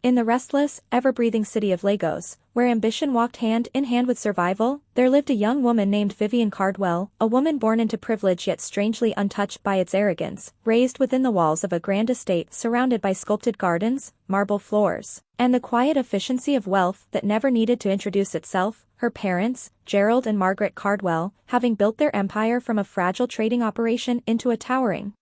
In the restless, ever-breathing city of Lagos, where ambition walked hand in hand with survival, there lived a young woman named Vivian Cardwell, a woman born into privilege yet strangely untouched by its arrogance, raised within the walls of a grand estate surrounded by sculpted gardens, marble floors, and the quiet efficiency of wealth that never needed to introduce itself. Her parents, Gerald and Margaret Cardwell, having built their empire from a fragile trading operation into a towering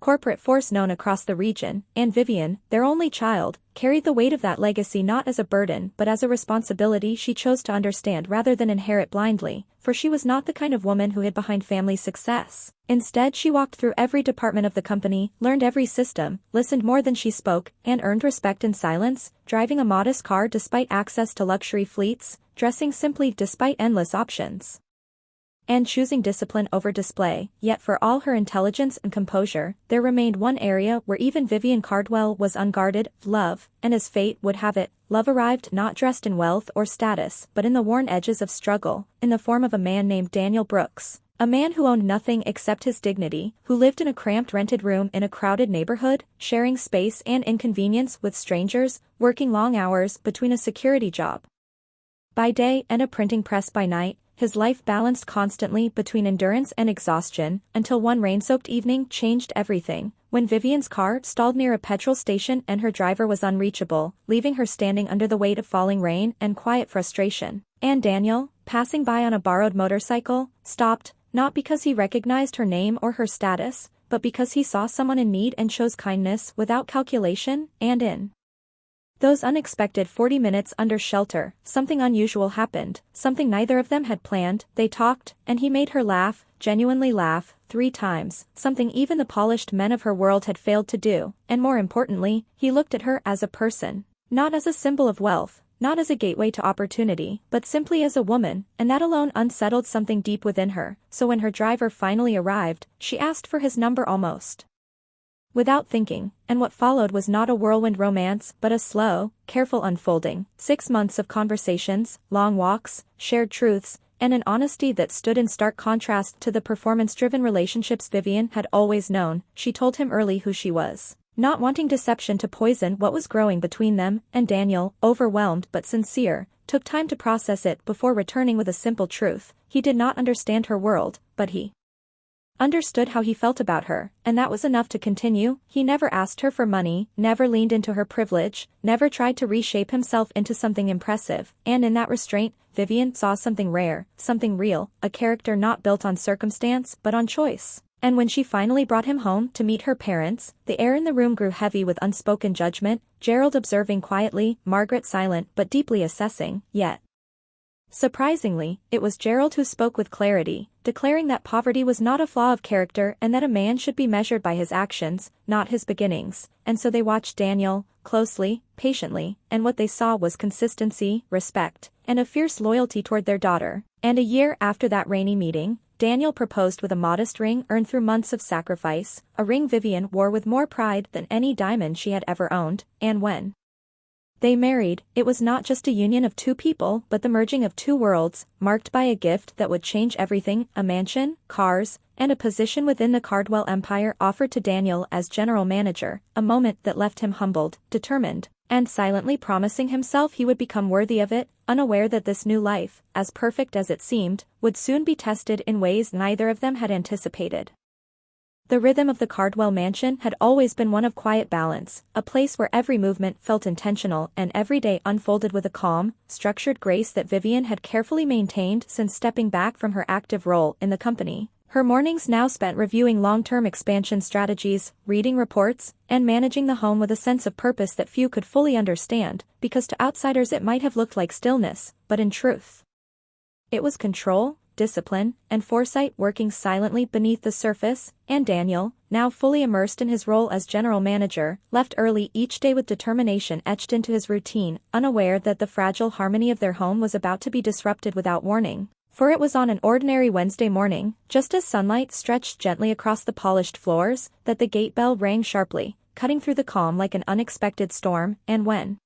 corporate force known across the region, and Vivian, their only child, carried the weight of that legacy not as a burden but as a responsibility she chose to understand rather than inherit blindly, for she was not the kind of woman who hid behind family success. Instead, she walked through every department of the company, learned every system, listened more than she spoke, and earned respect in silence, driving a modest car despite access to luxury fleets, dressing simply despite endless options, and choosing discipline over display. Yet for all her intelligence and composure, there remained one area where even Vivian Cardwell was unguarded: love. And as fate would have it, love arrived not dressed in wealth or status but in the worn edges of struggle, in the form of a man named Daniel Brooks. A man who owned nothing except his dignity, who lived in a cramped rented room in a crowded neighborhood, sharing space and inconvenience with strangers, working long hours between a security job by day and a printing press by night. His life balanced constantly between endurance and exhaustion, until one rain-soaked evening changed everything, when Vivian's car stalled near a petrol station and her driver was unreachable, leaving her standing under the weight of falling rain and quiet frustration. And Daniel, passing by on a borrowed motorcycle, stopped, not because he recognized her name or her status, but because he saw someone in need and chose kindness without calculation. And in those unexpected 40 minutes under shelter, something unusual happened, something neither of them had planned. They talked, and he made her laugh, genuinely laugh, 3 times, something even the polished men of her world had failed to do, and more importantly, he looked at her as a person, not as a symbol of wealth, not as a gateway to opportunity, but simply as a woman, and that alone unsettled something deep within her. So when her driver finally arrived, she asked for his number almost without thinking, and what followed was not a whirlwind romance but a slow, careful unfolding. 6 months of conversations, long walks, shared truths, and an honesty that stood in stark contrast to the performance-driven relationships Vivian had always known. She told him early who she was, not wanting deception to poison what was growing between them, and Daniel, overwhelmed but sincere, took time to process it before returning with a simple truth. He did not understand her world, but he understood how he felt about her, and that was enough to continue. He never asked her for money, never leaned into her privilege, never tried to reshape himself into something impressive, and in that restraint, Vivian saw something rare, something real, a character not built on circumstance but on choice. And when she finally brought him home to meet her parents, the air in the room grew heavy with unspoken judgment, Gerald observing quietly, Margaret silent but deeply assessing. Yet surprisingly, it was Gerald who spoke with clarity, declaring that poverty was not a flaw of character and that a man should be measured by his actions, not his beginnings. And so they watched Daniel, closely, patiently, and what they saw was consistency, respect, and a fierce loyalty toward their daughter. And a year after that rainy meeting, Daniel proposed with a modest ring earned through months of sacrifice, a ring Vivian wore with more pride than any diamond she had ever owned. And when they married, it was not just a union of 2 people but the merging of 2 worlds, marked by a gift that would change everything: a mansion, cars, and a position within the Cardwell empire offered to Daniel as general manager, a moment that left him humbled, determined, and silently promising himself he would become worthy of it, unaware that this new life, as perfect as it seemed, would soon be tested in ways neither of them had anticipated. The rhythm of the Cardwell mansion had always been one of quiet balance, a place where every movement felt intentional and every day unfolded with a calm, structured grace that Vivian had carefully maintained since stepping back from her active role in the company. Her mornings now spent reviewing long-term expansion strategies, reading reports, and managing the home with a sense of purpose that few could fully understand, because to outsiders it might have looked like stillness, but in truth, it was control, discipline, and foresight working silently beneath the surface. And Daniel, now fully immersed in his role as general manager, left early each day with determination etched into his routine, unaware that the fragile harmony of their home was about to be disrupted without warning. For it was on an ordinary Wednesday morning, just as sunlight stretched gently across the polished floors, that the gate bell rang sharply, cutting through the calm like an unexpected storm. And when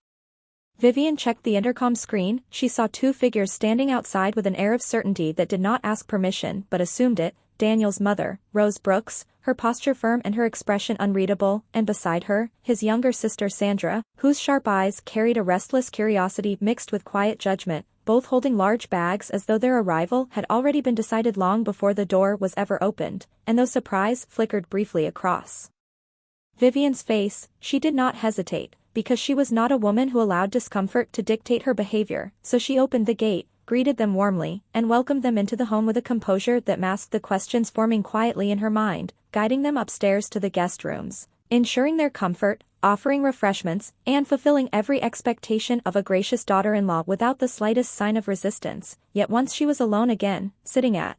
Vivian checked the intercom screen, she saw 2 figures standing outside with an air of certainty that did not ask permission but assumed it. Daniel's mother, Rose Brooks, her posture firm and her expression unreadable, and beside her, his younger sister Sandra, whose sharp eyes carried a restless curiosity mixed with quiet judgment, both holding large bags as though their arrival had already been decided long before the door was ever opened, and though surprise flickered briefly across Vivian's face, she did not hesitate, because she was not a woman who allowed discomfort to dictate her behavior, so she opened the gate, greeted them warmly, and welcomed them into the home with a composure that masked the questions forming quietly in her mind, guiding them upstairs to the guest rooms, ensuring their comfort, offering refreshments, and fulfilling every expectation of a gracious daughter-in-law without the slightest sign of resistance. Yet once she was alone again, sitting at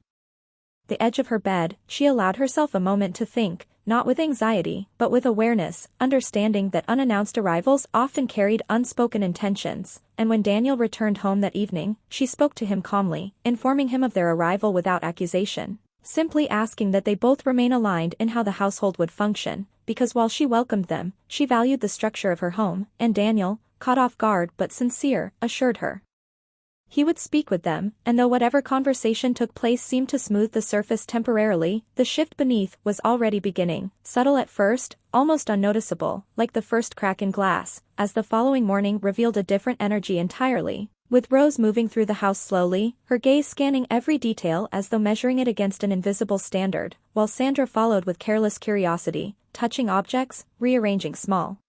the edge of her bed, she allowed herself a moment to think, not with anxiety, but with awareness, understanding that unannounced arrivals often carried unspoken intentions, and when Daniel returned home that evening, she spoke to him calmly, informing him of their arrival without accusation, simply asking that they both remain aligned in how the household would function, because while she welcomed them, she valued the structure of her home, and Daniel, caught off guard but sincere, assured her he would speak with them, and though whatever conversation took place seemed to smooth the surface temporarily, the shift beneath was already beginning, subtle at first, almost unnoticeable, like the first crack in glass, as the following morning revealed a different energy entirely. With Rose moving through the house slowly, her gaze scanning every detail as though measuring it against an invisible standard, while Sandra followed with careless curiosity, touching objects, rearranging small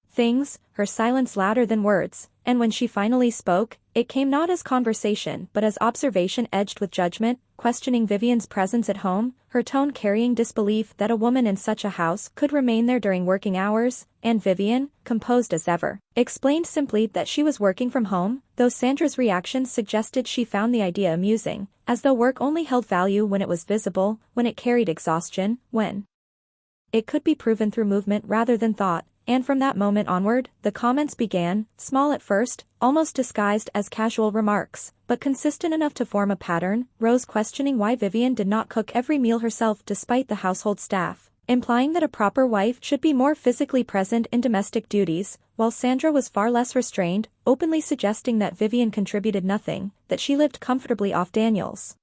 things, her silence louder than words, and when she finally spoke, it came not as conversation but as observation edged with judgment, questioning Vivian's presence at home, her tone carrying disbelief that a woman in such a house could remain there during working hours, and Vivian, composed as ever, explained simply that she was working from home, though Sandra's reactions suggested she found the idea amusing, as though work only held value when it was visible, when it carried exhaustion, when it could be proven through movement rather than thought. And from that moment onward, the comments began, small at first, almost disguised as casual remarks, but consistent enough to form a pattern, Rose questioning why Vivian did not cook every meal herself despite the household staff, implying that a proper wife should be more physically present in domestic duties, while Sandra was far less restrained, openly suggesting that Vivian contributed nothing, that she lived comfortably off Daniel's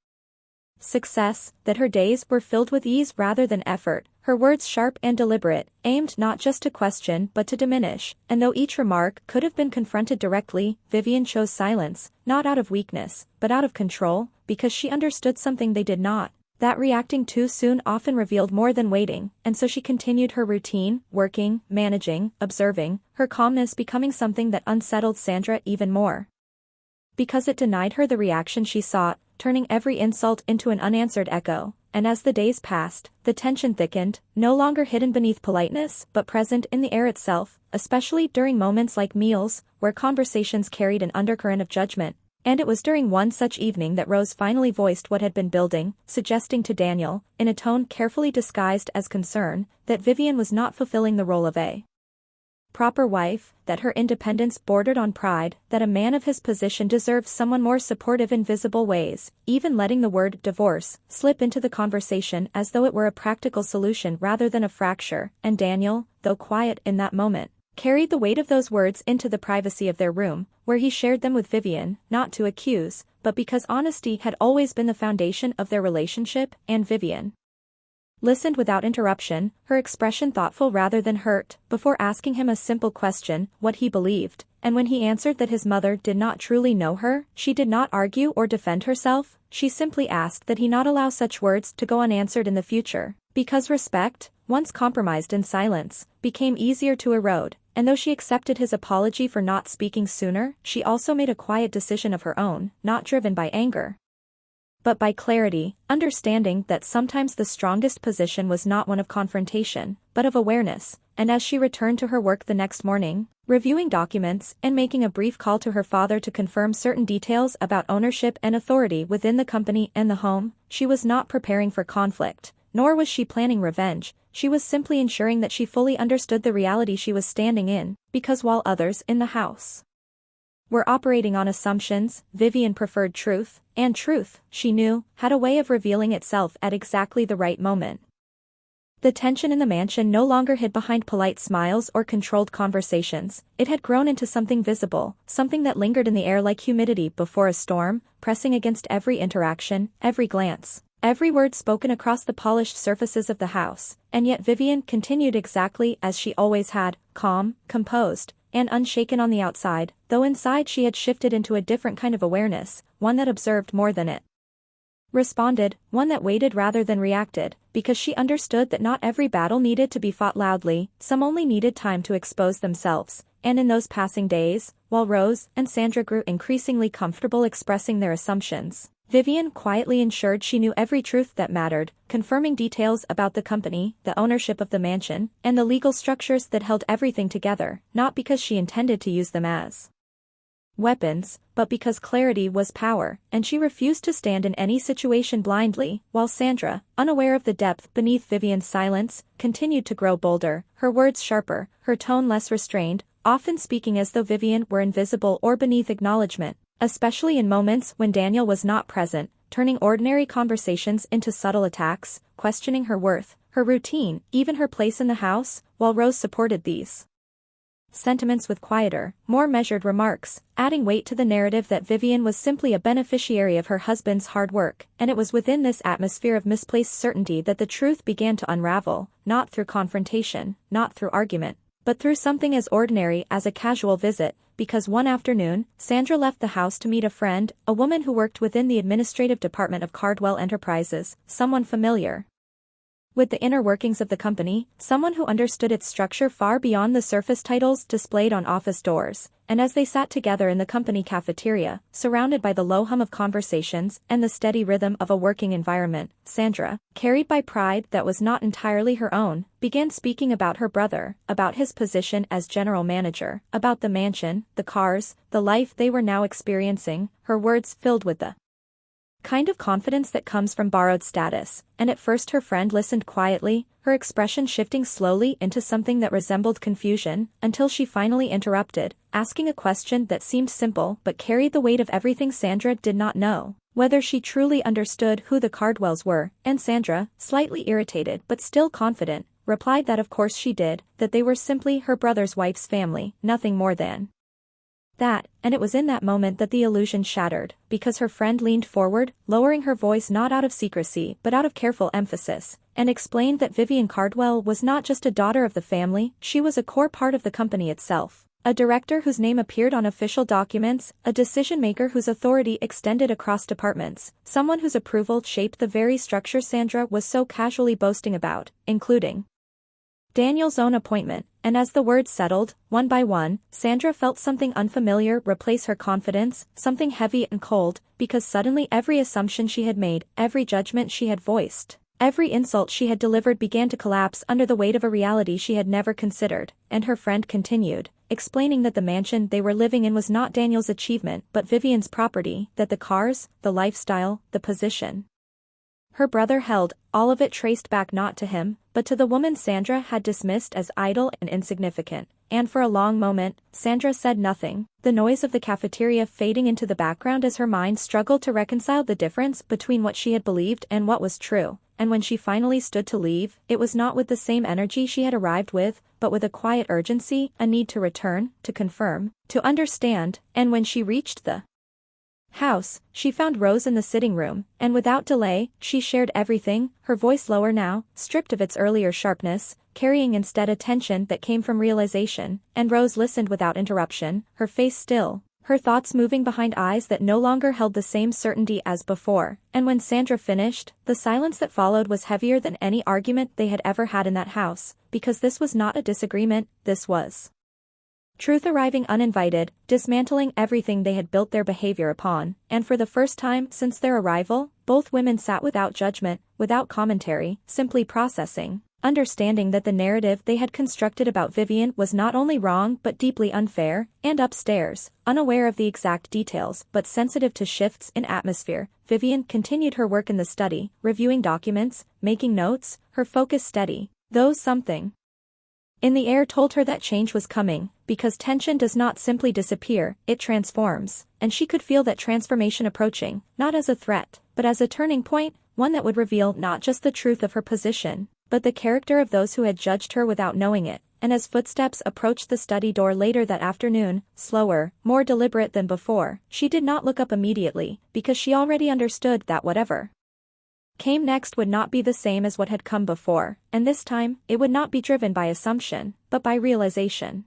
success, that her days were filled with ease rather than effort, her words sharp and deliberate, aimed not just to question but to diminish, and though each remark could have been confronted directly, Vivian chose silence, not out of weakness, but out of control, because she understood something they did not, that reacting too soon often revealed more than waiting, and so she continued her routine, working, managing, observing, her calmness becoming something that unsettled Sandra even more, because it denied her the reaction she sought, turning every insult into an unanswered echo. And as the days passed, the tension thickened, no longer hidden beneath politeness but present in the air itself, especially during moments like meals, where conversations carried an undercurrent of judgment. And it was during one such evening that Rose finally voiced what had been building, suggesting to Daniel, in a tone carefully disguised as concern, that Vivian was not fulfilling the role of a proper wife, that her independence bordered on pride, that a man of his position deserved someone more supportive in visible ways, even letting the word divorce slip into the conversation as though it were a practical solution rather than a fracture, and Daniel, though quiet in that moment, carried the weight of those words into the privacy of their room, where he shared them with Vivian, not to accuse, but because honesty had always been the foundation of their relationship, and Vivian listened without interruption, her expression thoughtful rather than hurt, before asking him a simple question, what he believed, and when he answered that his mother did not truly know her, she did not argue or defend herself, she simply asked that he not allow such words to go unanswered in the future, because respect, once compromised in silence, became easier to erode, and though she accepted his apology for not speaking sooner, she also made a quiet decision of her own, not driven by anger, but by clarity, understanding that sometimes the strongest position was not one of confrontation, but of awareness, and as she returned to her work the next morning, reviewing documents and making a brief call to her father to confirm certain details about ownership and authority within the company and the home, she was not preparing for conflict, nor was she planning revenge, she was simply ensuring that she fully understood the reality she was standing in, because while others in the house were operating on assumptions, Vivian preferred truth, and truth, she knew, had a way of revealing itself at exactly the right moment. The tension in the mansion no longer hid behind polite smiles or controlled conversations, it had grown into something visible, something that lingered in the air like humidity before a storm, pressing against every interaction, every glance, Every word spoken across the polished surfaces of the house, and yet Vivian continued exactly as she always had, calm, composed, and unshaken on the outside, though inside she had shifted into a different kind of awareness, one that observed more than it responded, one that waited rather than reacted, because she understood that not every battle needed to be fought loudly, some only needed time to expose themselves, and in those passing days, while Rose and Sandra grew increasingly comfortable expressing their assumptions, Vivian quietly ensured she knew every truth that mattered, confirming details about the company, the ownership of the mansion, and the legal structures that held everything together, not because she intended to use them as weapons, but because clarity was power, and she refused to stand in any situation blindly, while Sandra, unaware of the depth beneath Vivian's silence, continued to grow bolder, her words sharper, her tone less restrained, often speaking as though Vivian were invisible or beneath acknowledgement, especially in moments when Daniel was not present, turning ordinary conversations into subtle attacks, questioning her worth, her routine, even her place in the house, while Rose supported these sentiments with quieter, more measured remarks, adding weight to the narrative that Vivian was simply a beneficiary of her husband's hard work, and it was within this atmosphere of misplaced certainty that the truth began to unravel, not through confrontation, not through argument, but through something as ordinary as a casual visit, because one afternoon, Sandra left the house to meet a friend, a woman who worked within the administrative department of Cardwell Enterprises, someone familiar with the inner workings of the company, someone who understood its structure far beyond the surface titles displayed on office doors, and as they sat together in the company cafeteria, surrounded by the low hum of conversations and the steady rhythm of a working environment, Sandra, carried by pride that was not entirely her own, began speaking about her brother, about his position as general manager, about the mansion, the cars, the life they were now experiencing, her words filled with the kind of confidence that comes from borrowed status, and at first her friend listened quietly, her expression shifting slowly into something that resembled confusion, until she finally interrupted, asking a question that seemed simple but carried the weight of everything Sandra did not know, whether she truly understood who the Cardwells were, and Sandra, slightly irritated but still confident, replied that of course she did, that they were simply her brother's wife's family, nothing more than that, and it was in that moment that the illusion shattered, because her friend leaned forward, lowering her voice not out of secrecy but out of careful emphasis, and explained that Vivian Cardwell was not just a daughter of the family, she was a core part of the company itself, a director whose name appeared on official documents, a decision-maker whose authority extended across departments, someone whose approval shaped the very structure Sandra was so casually boasting about, including Daniel's own appointment, and as the words settled, one by one, Sandra felt something unfamiliar replace her confidence, something heavy and cold, because suddenly every assumption she had made, every judgment she had voiced, every insult she had delivered began to collapse under the weight of a reality she had never considered, and her friend continued, explaining that the mansion they were living in was not Daniel's achievement but Vivian's property, that the cars, the lifestyle, the position her brother held, all of it traced back not to him, but to the woman Sandra had dismissed as idle and insignificant, and for a long moment, Sandra said nothing, the noise of the cafeteria fading into the background as her mind struggled to reconcile the difference between what she had believed and what was true, and when she finally stood to leave, it was not with the same energy she had arrived with, but with a quiet urgency, a need to return, to confirm, to understand, and when she reached the house, she found Rose in the sitting room, and without delay, she shared everything, her voice lower now, stripped of its earlier sharpness, carrying instead a tension that came from realization, and Rose listened without interruption, her face still, her thoughts moving behind eyes that no longer held the same certainty as before, and when Sandra finished, the silence that followed was heavier than any argument they had ever had in that house, because this was not a disagreement, this was truth arriving uninvited, dismantling everything they had built their behavior upon, and for the first time since their arrival, both women sat without judgment, without commentary, simply processing, understanding that the narrative they had constructed about Vivian was not only wrong but deeply unfair, and upstairs, unaware of the exact details but sensitive to shifts in atmosphere, Vivian continued her work in the study, reviewing documents, making notes, her focus steady, though something in the air told her that change was coming, because tension does not simply disappear, it transforms, and she could feel that transformation approaching, not as a threat, but as a turning point, one that would reveal not just the truth of her position, but the character of those who had judged her without knowing it, and as footsteps approached the study door later that afternoon, slower, more deliberate than before, she did not look up immediately, because she already understood that whatever came next would not be the same as what had come before, and this time, it would not be driven by assumption, but by realization.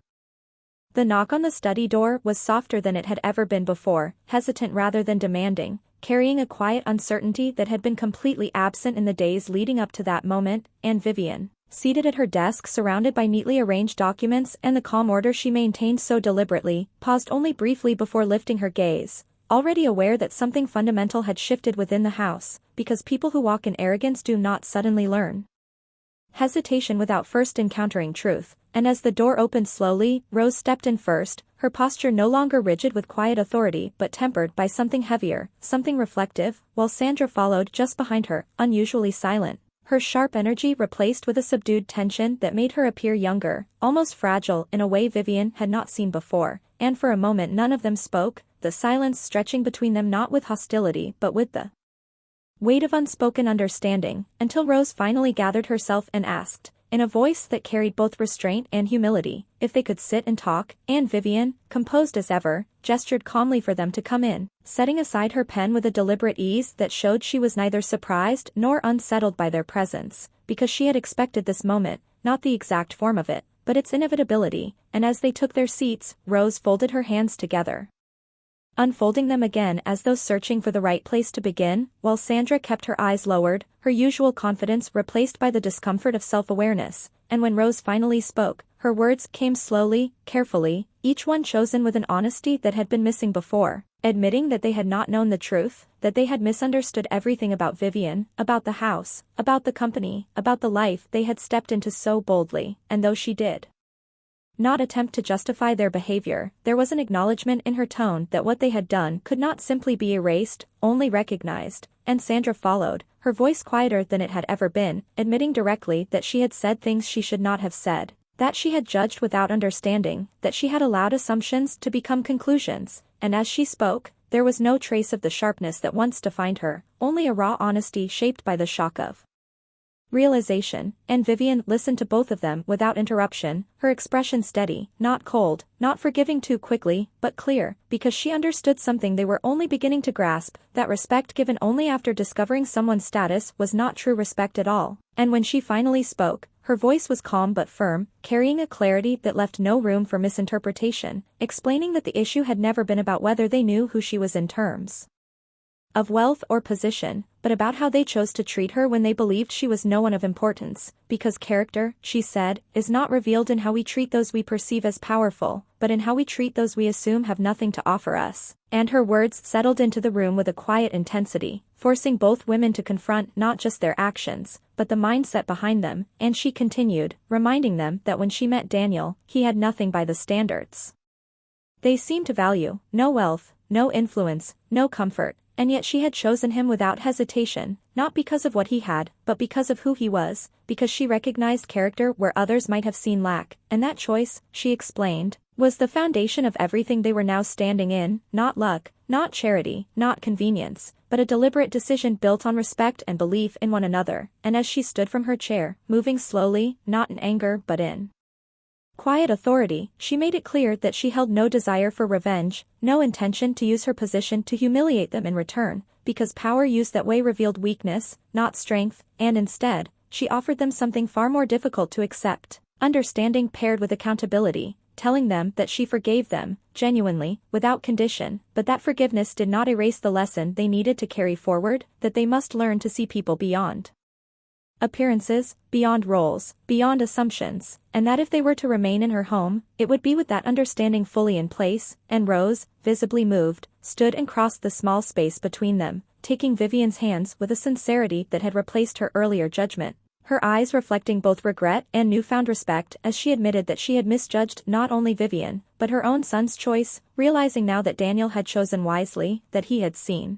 The knock on the study door was softer than it had ever been before, hesitant rather than demanding, carrying a quiet uncertainty that had been completely absent in the days leading up to that moment, and Vivian, seated at her desk surrounded by neatly arranged documents and the calm order she maintained so deliberately, paused only briefly before lifting her gaze, already aware that something fundamental had shifted within the house, because people who walk in arrogance do not suddenly learn hesitation without first encountering truth, and as the door opened slowly, Rose stepped in first, her posture no longer rigid with quiet authority but tempered by something heavier, something reflective, while Sandra followed just behind her, unusually silent, her sharp energy replaced with a subdued tension that made her appear younger, almost fragile in a way Vivian had not seen before, and for a moment none of them spoke, the silence stretching between them not with hostility but with the weight of unspoken understanding, until Rose finally gathered herself and asked, in a voice that carried both restraint and humility, if they could sit and talk, and Vivian, composed as ever, gestured calmly for them to come in, setting aside her pen with a deliberate ease that showed she was neither surprised nor unsettled by their presence, because she had expected this moment, not the exact form of it, but its inevitability, and as they took their seats, Rose folded her hands together, unfolding them again as though searching for the right place to begin, while Sandra kept her eyes lowered, her usual confidence replaced by the discomfort of self-awareness, and when Rose finally spoke, her words came slowly, carefully, each one chosen with an honesty that had been missing before, admitting that they had not known the truth, that they had misunderstood everything about Vivian, about the house, about the company, about the life they had stepped into so boldly, and though she did not attempt to justify their behavior, there was an acknowledgement in her tone that what they had done could not simply be erased, only recognized, and Sandra followed, her voice quieter than it had ever been, admitting directly that she had said things she should not have said, that she had judged without understanding, that she had allowed assumptions to become conclusions, and as she spoke, there was no trace of the sharpness that once defined her, only a raw honesty shaped by the shock of realization, and Vivian listened to both of them without interruption, her expression steady, not cold, not forgiving too quickly, but clear, because she understood something they were only beginning to grasp, that respect given only after discovering someone's status was not true respect at all, and when she finally spoke, her voice was calm but firm, carrying a clarity that left no room for misinterpretation, explaining that the issue had never been about whether they knew who she was in terms of wealth or position, but about how they chose to treat her when they believed she was no one of importance, because character, she said, is not revealed in how we treat those we perceive as powerful, but in how we treat those we assume have nothing to offer us, and her words settled into the room with a quiet intensity, forcing both women to confront not just their actions, but the mindset behind them, and she continued, reminding them that when she met Daniel, he had nothing by the standards they seemed to value, no wealth, no influence, no comfort, and yet she had chosen him without hesitation, not because of what he had, but because of who he was, because she recognized character where others might have seen lack, and that choice, she explained, was the foundation of everything they were now standing in, not luck, not charity, not convenience, but a deliberate decision built on respect and belief in one another, and as she stood from her chair, moving slowly, not in anger but in quiet authority, she made it clear that she held no desire for revenge, no intention to use her position to humiliate them in return, because power used that way revealed weakness, not strength, and instead, she offered them something far more difficult to accept, understanding paired with accountability, telling them that she forgave them, genuinely, without condition, but that forgiveness did not erase the lesson they needed to carry forward, that they must learn to see people beyond appearances, beyond roles, beyond assumptions, and that if they were to remain in her home, it would be with that understanding fully in place, and Rose, visibly moved, stood and crossed the small space between them, taking Vivian's hands with a sincerity that had replaced her earlier judgment, her eyes reflecting both regret and newfound respect as she admitted that she had misjudged not only Vivian, but her own son's choice, realizing now that Daniel had chosen wisely, that he had seen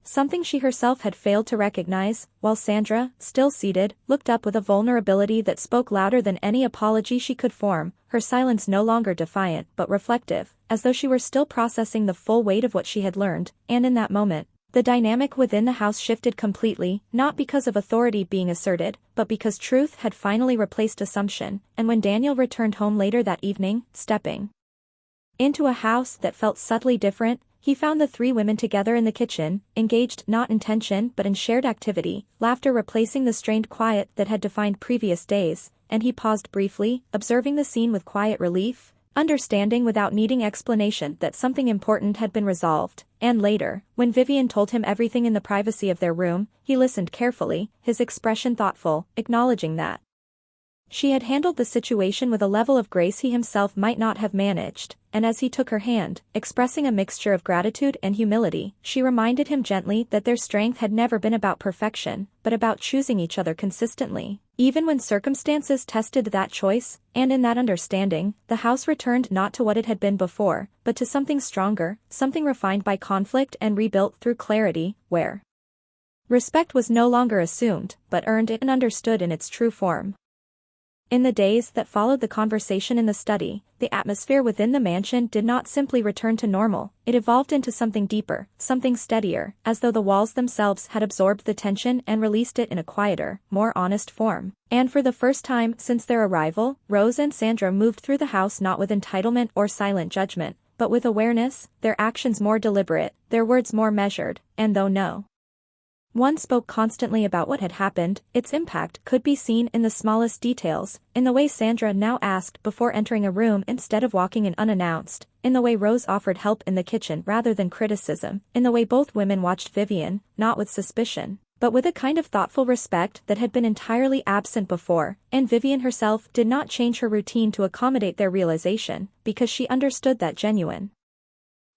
something she herself had failed to recognize, while Sandra, still seated, looked up with a vulnerability that spoke louder than any apology she could form, her silence no longer defiant but reflective, as though she were still processing the full weight of what she had learned, and in that moment, the dynamic within the house shifted completely, not because of authority being asserted, but because truth had finally replaced assumption, and when Daniel returned home later that evening, stepping into a house that felt subtly different, he found the three women together in the kitchen, engaged not in tension but in shared activity, laughter replacing the strained quiet that had defined previous days, and he paused briefly, observing the scene with quiet relief, understanding without needing explanation that something important had been resolved, and later, when Vivian told him everything in the privacy of their room, he listened carefully, his expression thoughtful, acknowledging that she had handled the situation with a level of grace he himself might not have managed, and as he took her hand, expressing a mixture of gratitude and humility, she reminded him gently that their strength had never been about perfection, but about choosing each other consistently. Even when circumstances tested that choice, and in that understanding, the house returned not to what it had been before, but to something stronger, something refined by conflict and rebuilt through clarity, where respect was no longer assumed, but earned and understood in its true form. In the days that followed the conversation in the study, the atmosphere within the mansion did not simply return to normal, it evolved into something deeper, something steadier, as though the walls themselves had absorbed the tension and released it in a quieter, more honest form. And for the first time since their arrival, Rose and Sandra moved through the house not with entitlement or silent judgment, but with awareness, their actions more deliberate, their words more measured, and though no one spoke constantly about what had happened, its impact could be seen in the smallest details, in the way Sandra now asked before entering a room instead of walking in unannounced, in the way Rose offered help in the kitchen rather than criticism, in the way both women watched Vivian, not with suspicion, but with a kind of thoughtful respect that had been entirely absent before, and Vivian herself did not change her routine to accommodate their realization, because she understood that genuine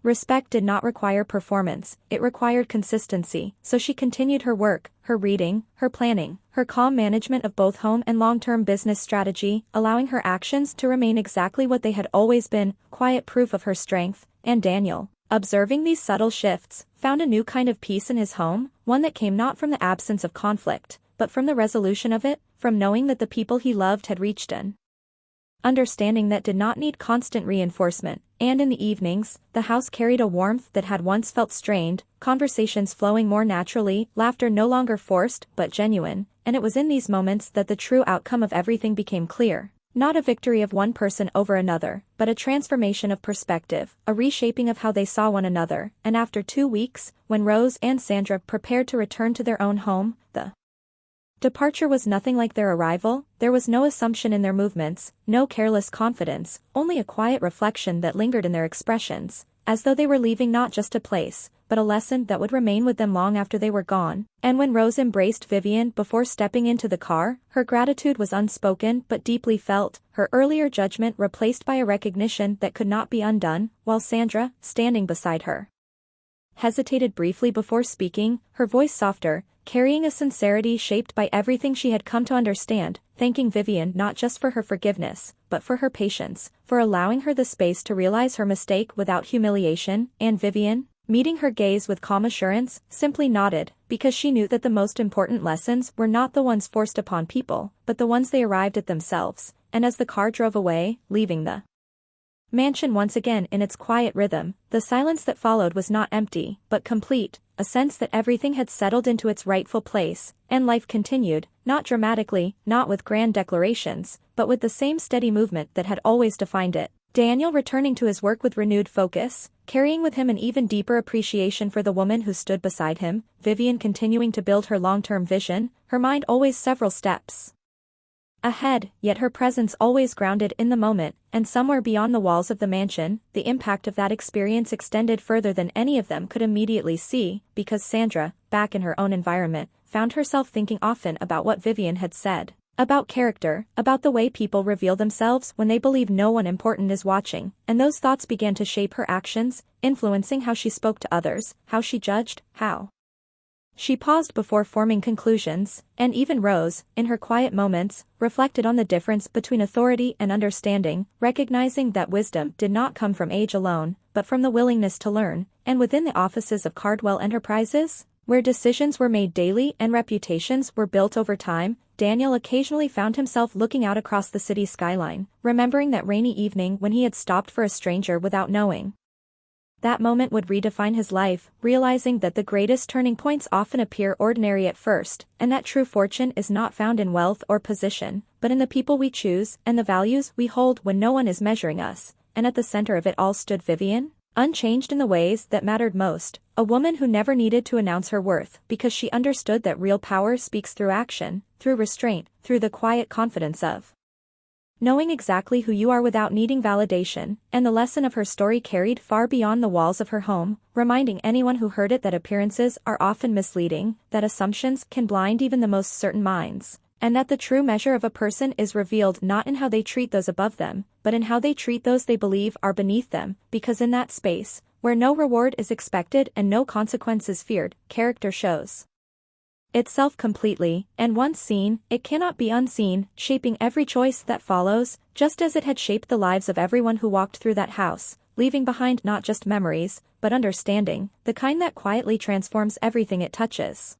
respect did not require performance, it required consistency, so she continued her work, her reading, her planning, her calm management of both home and long-term business strategy, allowing her actions to remain exactly what they had always been, quiet proof of her strength, and Daniel, observing these subtle shifts, found a new kind of peace in his home, one that came not from the absence of conflict, but from the resolution of it, from knowing that the people he loved had reached an understanding that did not need constant reinforcement, and in the evenings, the house carried a warmth that had once felt strained, conversations flowing more naturally, laughter no longer forced but genuine, and it was in these moments that the true outcome of everything became clear. Not a victory of one person over another, but a transformation of perspective, a reshaping of how they saw one another, and after 2 weeks, when Rose and Sandra prepared to return to their own home, the departure was nothing like their arrival. There was no assumption in their movements, no careless confidence, only a quiet reflection that lingered in their expressions, as though they were leaving not just a place, but a lesson that would remain with them long after they were gone. And when Rose embraced Vivian before stepping into the car, her gratitude was unspoken but deeply felt, her earlier judgment replaced by a recognition that could not be undone, while Sandra, standing beside her, hesitated briefly before speaking, her voice softer, carrying a sincerity shaped by everything she had come to understand, thanking Vivian not just for her forgiveness, but for her patience, for allowing her the space to realize her mistake without humiliation, and Vivian, meeting her gaze with calm assurance, simply nodded, because she knew that the most important lessons were not the ones forced upon people, but the ones they arrived at themselves, and as the car drove away, leaving the mansion once again in its quiet rhythm, the silence that followed was not empty, but complete, a sense that everything had settled into its rightful place, and life continued, not dramatically, not with grand declarations, but with the same steady movement that had always defined it. Daniel returning to his work with renewed focus, carrying with him an even deeper appreciation for the woman who stood beside him, Vivian continuing to build her long-term vision, her mind always several steps ahead, yet her presence always grounded in the moment, and somewhere beyond the walls of the mansion, the impact of that experience extended further than any of them could immediately see, because Sandra, back in her own environment, found herself thinking often about what Vivian had said. About character, about the way people reveal themselves when they believe no one important is watching, and those thoughts began to shape her actions, influencing how she spoke to others, how she judged, how she paused before forming conclusions, and even Rose, in her quiet moments, reflected on the difference between authority and understanding, recognizing that wisdom did not come from age alone, but from the willingness to learn, and within the offices of Cardwell Enterprises, where decisions were made daily and reputations were built over time, Daniel occasionally found himself looking out across the city skyline, remembering that rainy evening when he had stopped for a stranger without knowing that moment would redefine his life, realizing that the greatest turning points often appear ordinary at first, and that true fortune is not found in wealth or position, but in the people we choose and the values we hold when no one is measuring us. And at the center of it all stood Vivian, Unchanged in the ways that mattered most, a woman who never needed to announce her worth because she understood that real power speaks through action, through restraint, through the quiet confidence of knowing exactly who you are without needing validation, and the lesson of her story carried far beyond the walls of her home, reminding anyone who heard it that appearances are often misleading, that assumptions can blind even the most certain minds, and that the true measure of a person is revealed not in how they treat those above them, but in how they treat those they believe are beneath them, because in that space, where no reward is expected and no consequence is feared, character shows itself completely, and once seen, it cannot be unseen, shaping every choice that follows, just as it had shaped the lives of everyone who walked through that house, leaving behind not just memories, but understanding, the kind that quietly transforms everything it touches.